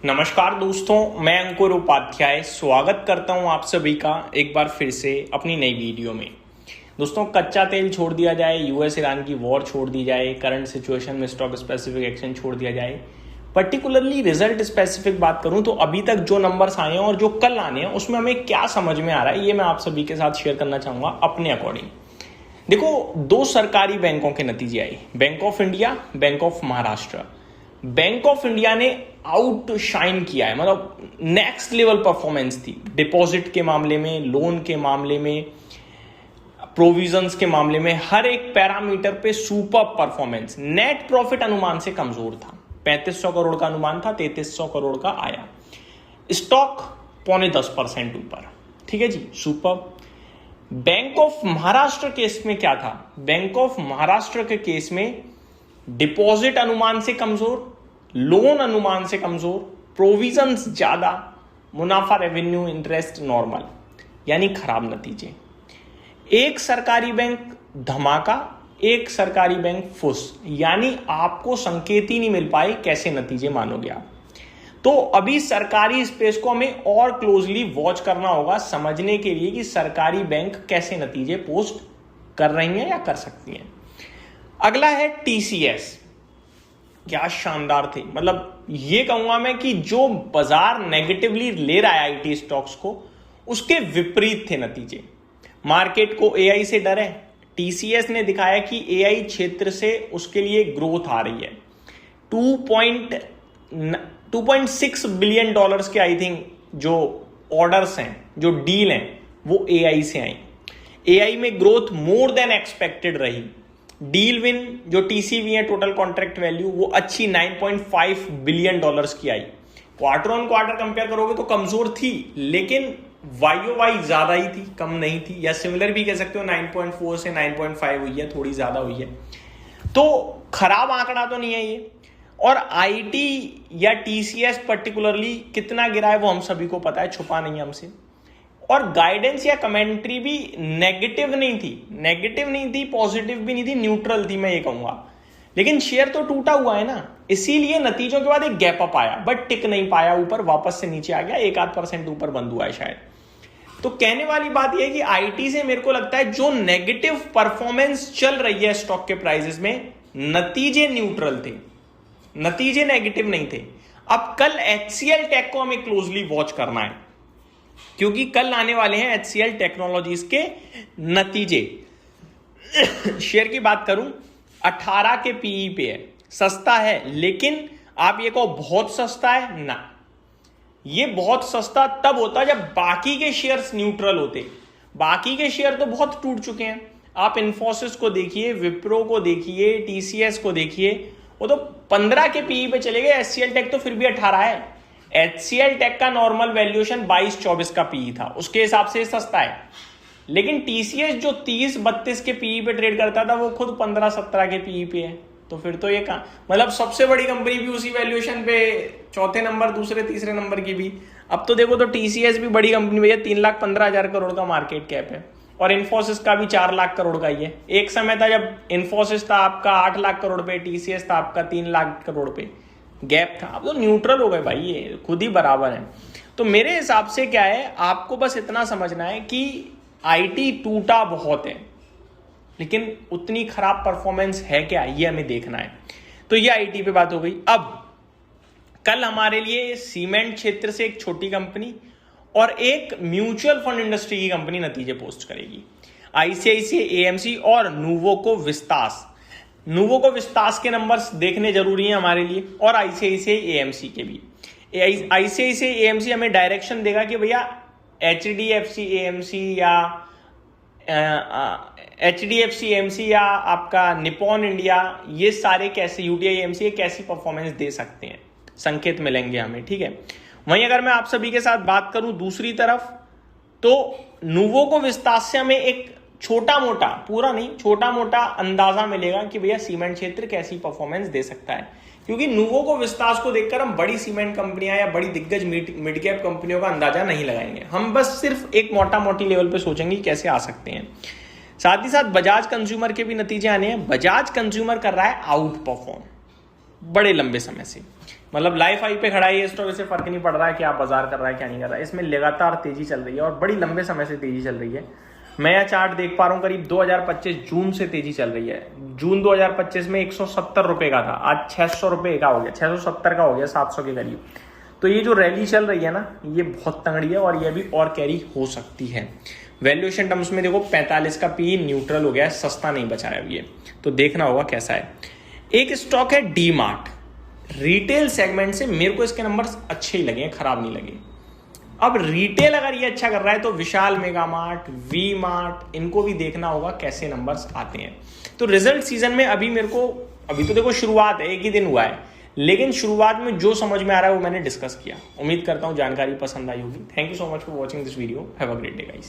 नमस्कार दोस्तों, मैं अंकुर उपाध्याय स्वागत करता हूं आप सभी का एक बार फिर से अपनी नई वीडियो में। दोस्तों, कच्चा तेल छोड़ दिया जाए, यूएस ईरान की वॉर छोड़ दी जाए, करंट सिचुएशन में स्टॉक स्पेसिफिक एक्शन छोड़ दिया जाए, पर्टिकुलरली रिजल्ट स्पेसिफिक बात करूं तो अभी तक जो नंबर्स आए हैं और जो कल आने हैं उसमें हमें क्या समझ में आ रहा है, ये मैं आप सभी के साथ शेयर करना चाहूंगा अपने अकॉर्डिंग। देखो, दो सरकारी बैंकों के नतीजे आए, bank of India, bank of Maharashtra. Bank of India ने आउट शाइन किया है, मतलब नेक्स्ट लेवल परफॉर्मेंस थी डिपॉजिट के मामले में, लोन के मामले में, प्रोविजंस के मामले में, हर एक पैरामीटर पे सुपर परफॉर्मेंस। नेट प्रॉफिट अनुमान से कमजोर था, 3500 करोड़ का अनुमान था, 3300 करोड़ का आया। स्टॉक 0.5% ऊपर, ठीक है जी, super. Bank of Maharashtra case में क्या था? बैंक ऑफ महाराष्ट्र के केस में डिपॉजिट अनुमान से कमजोर, लोन अनुमान से कमजोर, प्रोविजंस ज्यादा, मुनाफा रेवेन्यू इंटरेस्ट नॉर्मल, यानी खराब नतीजे। एक सरकारी बैंक धमाका, एक सरकारी बैंक फुस, यानी आपको संकेत ही नहीं मिल पाए कैसे नतीजे मानोगे आप। तो अभी सरकारी स्पेस को हमें और क्लोजली वॉच करना होगा समझने के लिए कि सरकारी बैंक कैसे नतीजे पोस्ट कर रही हैं या कर सकती हैं। अगला है टीसीएस। क्या शानदार थे, मतलब ये कहूंगा मैं कि जो बाजार नेगेटिवली ले रहा है आईटी स्टॉक्स को, उसके विपरीत थे नतीजे। मार्केट को एआई से डर है, टीसीएस ने दिखाया कि एआई क्षेत्र से उसके लिए ग्रोथ आ रही है। 2.6 बिलियन डॉलर्स के आई थिंक जो ऑर्डर्स हैं, जो डील हैं, वो एआई से आई। एआई में ग्रोथ मोर देन एक्सपेक्टेड रही। डील विन जो टीसीवी है, टोटल कॉन्ट्रैक्ट वैल्यू, वो अच्छी 9.5 बिलियन डॉलर्स की आई। क्वार्टर ऑन क्वार्टर कंपेयर करोगे तो कमजोर थी, लेकिन वाई ज्यादा ही थी, कम नहीं थी, या सिमिलर भी कह सकते हो, 9.4 से 9.5 हुई है, थोड़ी ज्यादा हुई है। तो खराब आंकड़ा तो नहीं है ये। और आईटी या टीसीएस पर्टिकुलरली कितना गिरा है वो हम सभी को पता है, छुपा नहीं हमसे। और गाइडेंस या कमेंट्री भी नेगेटिव नहीं थी, पॉजिटिव भी नहीं थी, न्यूट्रल थी, मैं ये कहूंगा। लेकिन शेयर तो टूटा हुआ है ना, इसीलिए नतीजों के बाद एक गैप अप आया, बट टिक नहीं पाया ऊपर, वापस से नीचे आ गया, 1-8% ऊपर बंद हुआ है शायद। तो कहने वाली बात यह है कि आईटी से मेरे को लगता है जो नेगेटिव परफॉर्मेंस चल रही है स्टॉक के प्राइसेस में, नतीजे न्यूट्रल थे, नतीजे नेगेटिव नहीं थे। अब कल एचसीएल टेक को हमें क्लोजली वॉच करना है, क्योंकि कल आने वाले हैं एचसीएल टेक्नोलॉजीज के नतीजे। शेयर की बात करूं, 18 के पीई पे है, सस्ता है, लेकिन आप ये कहो बहुत सस्ता है ना, ये बहुत सस्ता तब होता जब बाकी के शेयर्स न्यूट्रल होते। बाकी के शेयर तो बहुत टूट चुके हैं। आप इन्फोसिस को देखिए, विप्रो को देखिए, टीसीएस को देखिए, वो तो 15 के पीई पे चले गए। एचसीएल टेक तो फिर भी 18 है। एचसीएल टेक का नॉर्मल वैल्यूएशन 22-24 का पीई था, उसके हिसाब से सस्ता है। लेकिन टीसीएस जो 30-32 के पीई पे ट्रेड करता था, वो खुद 15-17 के पीई पे है। तो फिर तो ये कहां, मतलब सबसे बड़ी कंपनी भी उसी वैल्यूएशन पे, चौथे नंबर, दूसरे तीसरे नंबर की भी। अब तो देखो, तो टीसीएस भी बड़ी कंपनी भैया, 3,15,000 करोड़ का मार्केट कैप है, और इन्फोसिस का भी 4 लाख करोड़ का ही है। एक समय था जब इन्फोसिस था आपका 8 लाख करोड़ पे, टीसीएस था आपका 3 लाख करोड़ पे, गैप था। अब तो न्यूट्रल हो गए भाई, ये खुद ही बराबर है। तो मेरे हिसाब से क्या है, आपको बस इतना समझना है कि आईटी टूटा बहुत है, लेकिन उतनी खराब परफॉर्मेंस है क्या, ये हमें देखना है। तो ये आईटी पे बात हो गई। अब कल हमारे लिए सीमेंट क्षेत्र से एक छोटी कंपनी और एक म्यूचुअल फंड इंडस्ट्री की कंपनी नतीजे पोस्ट करेगी। आईसीआईसीआई एएमसी और नुवोको विस्तास। नुवोको विस्तास के नंबर्स देखने जरूरी हैं हमारे लिए, और आईसीआईसीआई एएमसी के भी। आईसीआईसीआई एएमसी हमें डायरेक्शन देगा कि भैया एचडीएफसी एएमसी या आपका निपॉन इंडिया, ये सारे कैसे, यूटीआई एएमसी कैसी परफॉर्मेंस दे सकते हैं, संकेत मिलेंगे हमें, ठीक है। वहीं अगर मैं आप सभी के साथ बात करूं दूसरी तरफ, तो नुवोको विस्तास से हमें एक छोटा मोटा, पूरा नहीं, छोटा मोटा अंदाजा मिलेगा कि भैया सीमेंट क्षेत्र कैसी परफॉर्मेंस दे सकता है। क्योंकि नुवोको विस्तास को देखकर हम बड़ी सीमेंट कंपनियां या बड़ी दिग्गज मिड कैप कंपनियों का अंदाजा नहीं लगाएंगे, हम बस सिर्फ एक मोटा मोटी लेवल पे सोचेंगे कैसे आ सकते हैं। साथ ही साथ बजाज कंज्यूमर के भी नतीजे आने हैं। बजाज कंज्यूमर कर रहा है आउट परफॉर्म बड़े लंबे समय से। मतलब लाइफ हाई पे खड़ा है ये स्टॉक, इससे फर्क नहीं पड़ रहा है कि आप बाजार कर रहा है क्या नहीं कर रहा है, इसमें लगातार तेजी चल रही है और बड़ी लंबे समय से तेजी चल रही है। मैं यह चार्ट देख पा रहा हूँ करीब 2025 जून से तेजी चल रही है। जून 2025 में 170 रुपए का था, आज 600 रुपए का हो गया, 670 का हो गया, 700 के करीब। तो ये जो रैली चल रही है ना, ये बहुत तगड़ी है और ये भी और कैरी हो सकती है। वैल्यूएशन टर्म्स में देखो 45 का पी न्यूट्रल हो गया है, सस्ता नहीं बचा है ये, तो देखना होगा कैसा है। एक स्टॉक है डी मार्ट, रिटेल सेगमेंट से मेरे को इसके नंबर्स अच्छे ही लगे, खराब नहीं लगे। अब रिटेल अगर ये अच्छा कर रहा है तो विशाल मेगा मार्ट, वी मार्ट, इनको भी देखना होगा कैसे नंबर्स आते हैं। तो रिजल्ट सीजन में अभी तो देखो शुरुआत है, एक ही दिन हुआ है, लेकिन शुरुआत में जो समझ में आ रहा है वो मैंने डिस्कस किया। उम्मीद करता हूं जानकारी पसंद आई होगी। Thank you so much for watching this video. Have a great day guys.